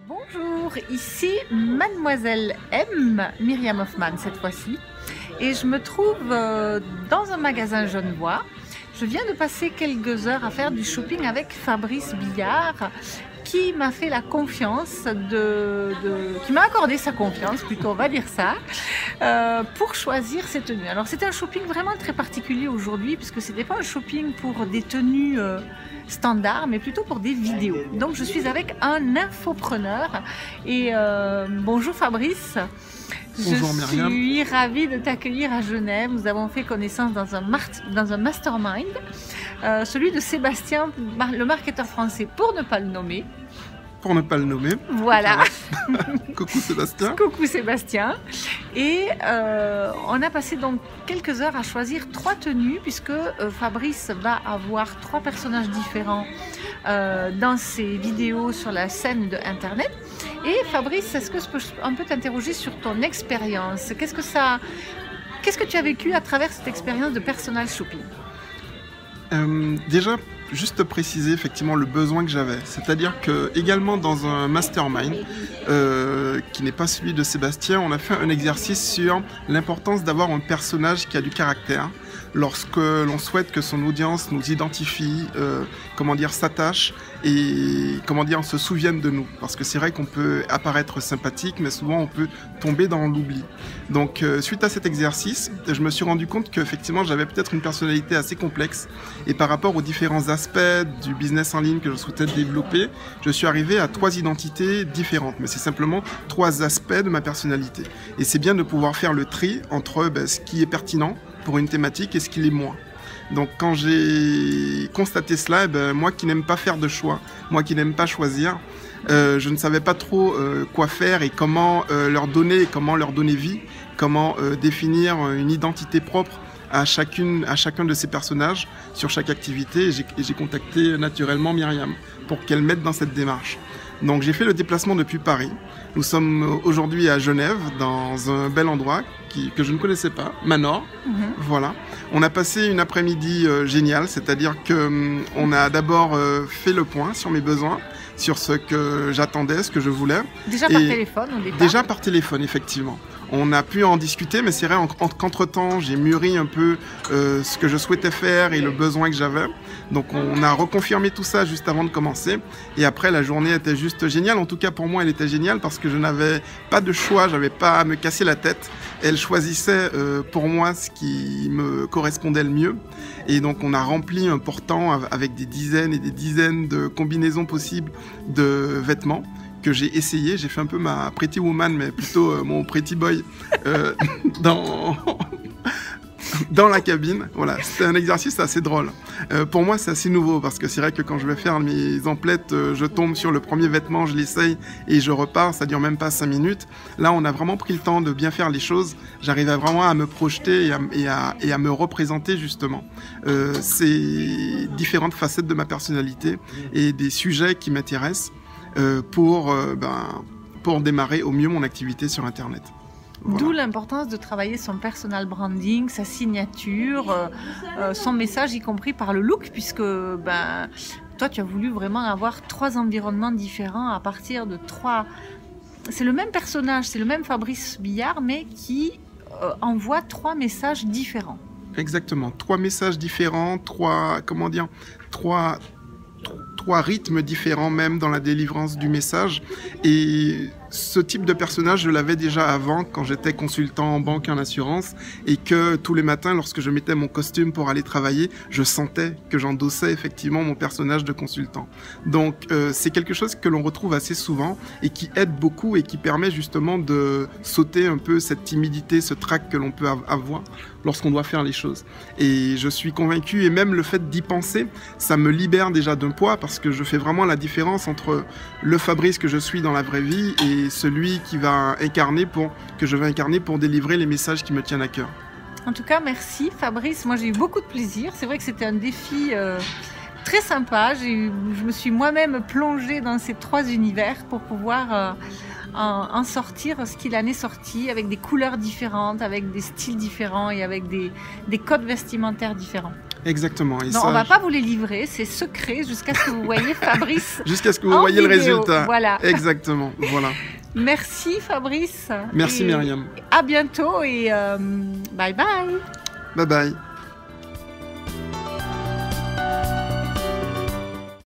Bonjour, ici Mademoiselle M, Myriam Hoffman cette fois-ci, et je me trouve dans un magasin genevois. Je viens de passer quelques heures à faire du shopping avec Fabrice Billard, qui m'a fait la confiance, qui m'a accordé sa confiance, plutôt on va dire ça, pour choisir ses tenues. Alors c'était un shopping vraiment très particulier aujourd'hui, puisque c'était pas un shopping pour des tenues standards, mais plutôt pour des vidéos. Donc je suis avec un infopreneur, et bonjour Fabrice. Bonjour Myriam. Je suis ravie de t'accueillir à Genève. Nous avons fait connaissance dans un mastermind, celui de Sébastien, le marketeur français, pour ne pas le nommer. Pour ne pas le nommer. Voilà. Coucou Sébastien. Coucou Sébastien. Et on a passé donc quelques heures à choisir 3 tenues, puisque Fabrice va avoir 3 personnages différents dans ses vidéos sur la scène de Internet. Et Fabrice, est-ce que je peux un peu t'interroger sur ton expérience? Qu'est-ce que tu as vécu à travers cette expérience de personal shopping? Déjà, juste préciser effectivement le besoin que j'avais. C'est-à-dire que également dans un mastermind, qui n'est pas celui de Sébastien, on a fait un exercice sur l'importance d'avoir un personnage qui a du caractère. Lorsque l'on souhaite que son audience nous identifie, s'attache et se souvienne de nous. Parce que c'est vrai qu'on peut apparaître sympathique, mais souvent on peut tomber dans l'oubli. Donc suite à cet exercice, je me suis rendu compte qu'effectivement j'avais peut-être une personnalité assez complexe, et par rapport aux différents aspects du business en ligne que je souhaitais développer, je suis arrivé à 3 identités différentes, mais c'est simplement 3 aspects de ma personnalité. Et c'est bien de pouvoir faire le tri entre ce qui est pertinent pour une thématique et ce qui l'est moins. Donc quand j'ai constaté cela, moi qui n'aime pas faire de choix, moi qui n'aime pas choisir, je ne savais pas trop quoi faire et comment leur donner vie, comment définir une identité propre à chacun de ces personnages sur chaque activité. Et j'ai contacté naturellement Myriam pour qu'elle m'aide dans cette démarche. Donc j'ai fait le déplacement depuis Paris. Nous sommes aujourd'hui à Genève, dans un bel endroit que je ne connaissais pas, Manor. Voilà. On a passé une après-midi géniale, c'est-à-dire qu'on a d'abord fait le point sur mes besoins, sur ce que j'attendais, ce que je voulais. Déjà par téléphone au départ? Déjà par téléphone, effectivement. On a pu en discuter, mais c'est vrai qu'entre-temps, j'ai mûri un peu ce que je souhaitais faire et le besoin que j'avais. Donc on a reconfirmé tout ça juste avant de commencer. Et après, la journée était juste géniale. En tout cas, pour moi, elle était géniale parce que je n'avais pas de choix, j'avais pas à me casser la tête. Elle choisissait pour moi ce qui me correspondait le mieux. Et donc on a rempli un portant avec des dizaines et des dizaines de combinaisons possibles de vêtements que j'ai essayé. J'ai fait un peu ma pretty woman, mais plutôt mon pretty boy dans la cabine. Voilà, c'était un exercice assez drôle. Pour moi, c'est assez nouveau parce que c'est vrai que quand je vais faire mes emplettes, je tombe sur le premier vêtement, je l'essaye et je repars. Ça dure même pas 5 minutes. Là, on a vraiment pris le temps de bien faire les choses. J'arrivais vraiment à me projeter et à me représenter justement ces différentes facettes de ma personnalité et des sujets qui m'intéressent pour démarrer au mieux mon activité sur Internet. Voilà. D'où l'importance de travailler son personal branding, sa signature, son message, y compris par le look, puisque toi, tu as voulu vraiment avoir 3 environnements différents à partir de 3... C'est le même personnage, c'est le même Fabrice Billard, mais qui envoie 3 messages différents. Exactement, 3 messages différents, 3 rythmes différents même dans la délivrance du message. Et ce type de personnage, je l'avais déjà avant quand j'étais consultant en banque et en assurance, et que tous les matins, lorsque je mettais mon costume pour aller travailler, je sentais que j'endossais effectivement mon personnage de consultant. Donc c'est quelque chose que l'on retrouve assez souvent et qui aide beaucoup et qui permet justement de sauter un peu cette timidité, ce trac que l'on peut avoir lorsqu'on doit faire les choses. Et je suis convaincu, et même le fait d'y penser, ça me libère déjà d'un poids, parce que je fais vraiment la différence entre le Fabrice que je suis dans la vraie vie et celui que je vais incarner pour délivrer les messages qui me tiennent à cœur. En tout cas, merci Fabrice. Moi, j'ai eu beaucoup de plaisir. C'est vrai que c'était un défi très sympa. Je me suis moi-même plongée dans ces 3 univers pour pouvoir en sortir ce qu'il en est sorti, avec des couleurs différentes, avec des styles différents et avec des codes vestimentaires différents. Exactement. Et Non, ça, on va pas vous les livrer, c'est secret jusqu'à ce que vous voyez Fabrice. jusqu'à ce que vous en voyez le vidéo, résultat. voilà. Exactement. Voilà. Merci Fabrice. Merci Et Myriam. à bientôt et bye bye. Bye bye.